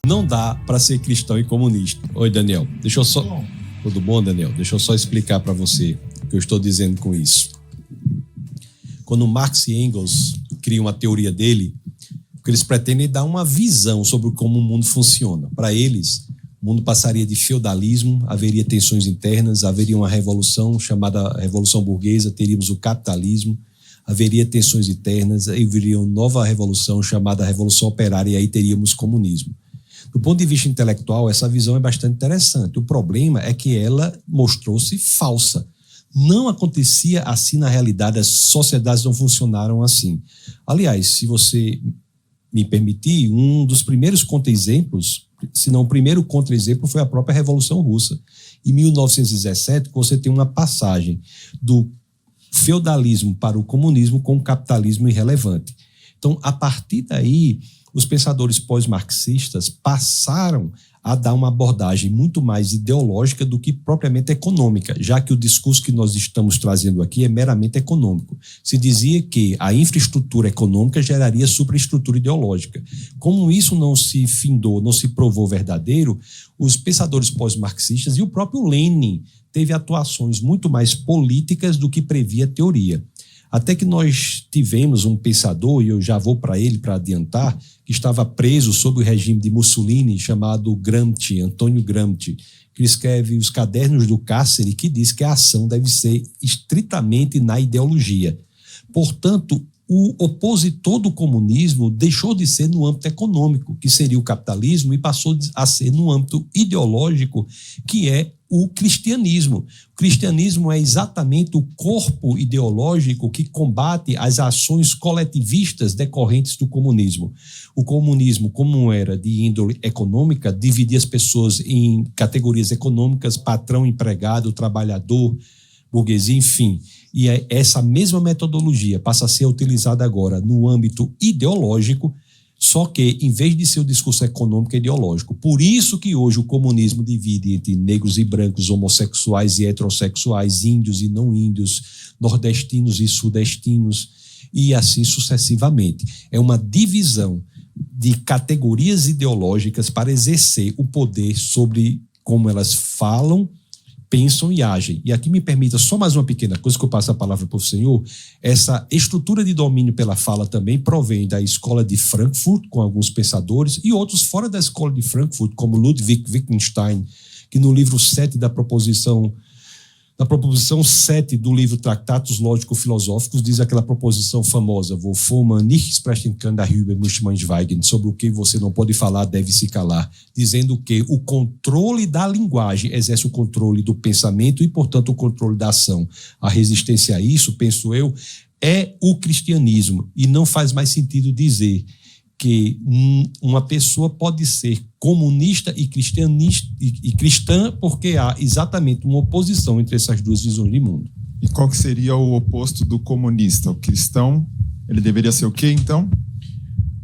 Não dá para ser cristão e comunista. Oi, Daniel. Tudo bom, Daniel? Deixa eu só explicar para você o que eu estou dizendo com isso. Quando Marx e Engels criam a teoria dele, o que eles pretendem é dar uma visão sobre como o mundo funciona. Para eles, o mundo passaria de feudalismo, haveria tensões internas, haveria uma revolução chamada Revolução Burguesa, teríamos o capitalismo, haveria tensões internas, aí viria uma nova revolução chamada Revolução Operária e aí teríamos comunismo. Do ponto de vista intelectual, essa visão é bastante interessante. O problema é que ela mostrou-se falsa. Não acontecia assim na realidade, as sociedades não funcionaram assim. Aliás, se você me permitir, um dos primeiros contra-exemplos, se não o primeiro contra-exemplo, foi a própria Revolução Russa. Em 1917, você tem uma passagem do feudalismo para o comunismo com o capitalismo irrelevante. Então, a partir daí, os pensadores pós-marxistas passaram a dar uma abordagem muito mais ideológica do que propriamente econômica, já que o discurso que nós estamos trazendo aqui é meramente econômico. Se dizia que a infraestrutura econômica geraria superestrutura ideológica. Como isso não se findou, não se provou verdadeiro, os pensadores pós-marxistas e o próprio Lenin teve atuações muito mais políticas do que previa a teoria. Até que nós tivemos um pensador, e eu já vou para ele para adiantar, que estava preso sob o regime de Mussolini, chamado Gramsci, Antônio Gramsci, que escreve Os Cadernos do Cárcere, que diz que a ação deve ser estritamente na ideologia. Portanto, o opositor do comunismo deixou de ser no âmbito econômico, que seria o capitalismo, e passou a ser no âmbito ideológico, que é o cristianismo. O cristianismo é exatamente o corpo ideológico que combate as ações coletivistas decorrentes do comunismo. O comunismo, como era de índole econômica, dividia as pessoas em categorias econômicas, patrão, empregado, trabalhador, burguesia, enfim. E essa mesma metodologia passa a ser utilizada agora no âmbito ideológico, só que, em vez de ser o discurso econômico, é ideológico. Por isso que hoje o comunismo divide entre negros e brancos, homossexuais e heterossexuais, índios e não índios, nordestinos e sudestinos, e assim sucessivamente. É uma divisão de categorias ideológicas para exercer o poder sobre como elas falam, pensam e agem. E aqui me permita só mais uma pequena coisa que eu passo a palavra para o senhor. Essa estrutura de domínio pela fala também provém da escola de Frankfurt, com alguns pensadores, e outros fora da escola de Frankfurt, como Ludwig Wittgenstein, que no livro 7 da proposição 7 do livro Tratados Lógico-Filosóficos, diz aquela proposição famosa, wovon man nicht sprechen kann, darüber muss man schweigen, sobre o que você não pode falar, deve se calar, dizendo que o controle da linguagem exerce o controle do pensamento e, portanto, o controle da ação. A resistência a isso, penso eu, é o cristianismo, e não faz mais sentido dizer que uma pessoa pode ser comunista e cristã porque há exatamente uma oposição entre essas duas visões de mundo. E qual que seria o oposto do comunista? O cristão, ele deveria ser o quê, então?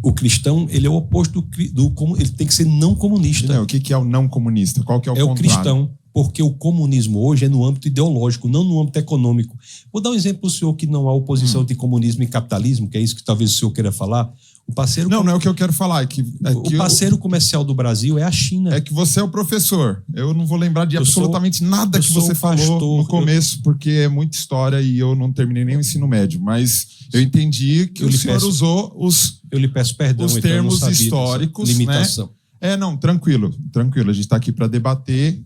O cristão, ele é o oposto ele tem que ser não comunista. Não, o que é o não comunista? Qual que é o contrário? É o cristão, porque o comunismo hoje é no âmbito ideológico, não no âmbito econômico. Vou dar um exemplo para o senhor que não há oposição entre comunismo e capitalismo, que é isso que talvez o senhor queira falar. Não é o que eu quero falar. O parceiro comercial do Brasil é a China. É que você é o professor. Eu não vou lembrar de absolutamente nada que você falou no começo, porque é muita história e eu não terminei nem o ensino médio. Mas eu entendi que o senhor usou eu lhe peço perdão, os termos históricos. Limitação. Né? Não, tranquilo. A gente está aqui para debater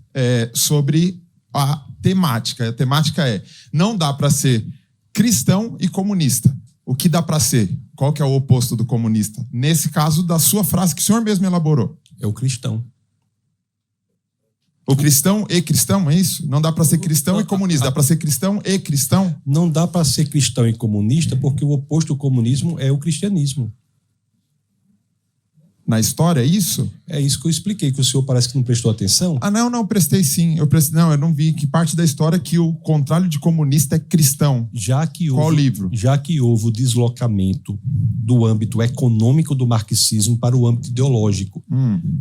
sobre a temática. A temática é: não dá para ser cristão e comunista. O que dá para ser? Qual que é o oposto do comunista? Nesse caso, da sua frase que o senhor mesmo elaborou. É o cristão. O cristão e cristão, é isso? Não dá para ser cristão e comunista. Dá para ser cristão e cristão? Não dá para ser cristão e comunista porque o oposto do comunismo é o cristianismo. Na história, é isso? É isso que eu expliquei, que o senhor parece que não prestou atenção. Não, prestei sim. Eu não vi que parte da história que o contrário de comunista é cristão. Qual livro? Já que houve o deslocamento do âmbito econômico do marxismo para o âmbito ideológico.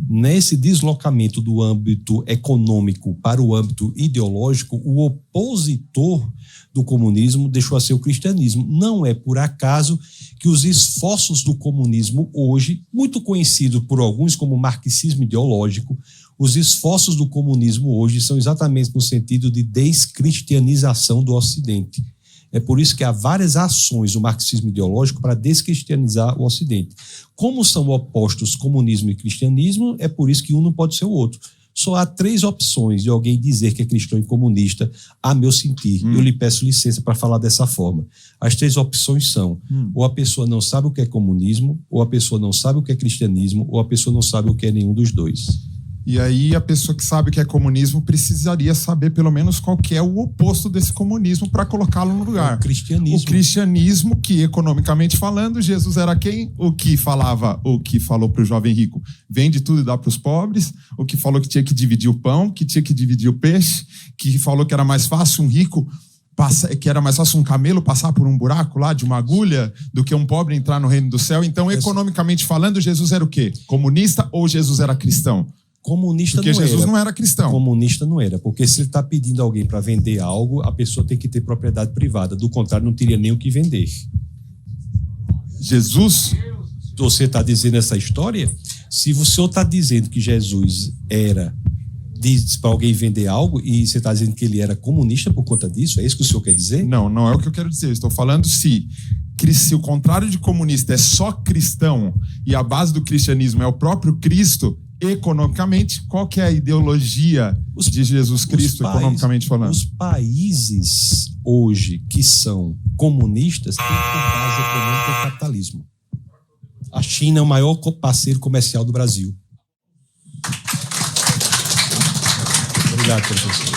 Nesse deslocamento do âmbito econômico para o âmbito ideológico, o opositor do comunismo deixou a ser o cristianismo. Não é por acaso que os esforços do comunismo hoje, muito conhecido por alguns como marxismo ideológico, os esforços do comunismo hoje são exatamente no sentido de descristianização do Ocidente. É por isso que há várias ações do marxismo ideológico para descristianizar o Ocidente. Como são opostos comunismo e cristianismo, é por isso que um não pode ser o outro. Só há 3 opções de alguém dizer que é cristão e comunista, a meu sentir. Eu lhe peço licença para falar dessa forma. As 3 opções são: ou a pessoa não sabe o que é comunismo, ou a pessoa não sabe o que é cristianismo, ou a pessoa não sabe o que é nenhum dos dois. E aí a pessoa que sabe o que é comunismo precisaria saber pelo menos qual que é o oposto desse comunismo para colocá-lo no lugar. O cristianismo. O cristianismo, que economicamente falando, Jesus era quem? O que falou para o jovem rico: vende tudo e dá para os pobres. O que falou que tinha que dividir o pão, que tinha que dividir o peixe, que falou que era mais fácil um rico que era mais fácil um camelo passar por um buraco lá de uma agulha do que um pobre entrar no reino do céu. Então, economicamente falando, Jesus era o quê? Comunista ou Jesus era cristão? Comunista porque não Jesus era. não era cristão. Comunista não era, porque se ele está pedindo a alguém para vender algo, a pessoa tem que ter propriedade privada. Do contrário, não teria nem o que vender. Jesus... Você está dizendo essa história? Se o senhor está dizendo que Jesus era para alguém vender algo e você está dizendo que ele era comunista por conta disso, é isso que o senhor quer dizer? Não, não é o que eu quero dizer. Eu estou falando se o contrário de comunista é só cristão e a base do cristianismo é o próprio Cristo... Economicamente, qual que é a ideologia de Jesus Cristo, economicamente falando? Os países hoje que são comunistas têm por base econômica o capitalismo. A China é o maior parceiro comercial do Brasil. Obrigado, professor.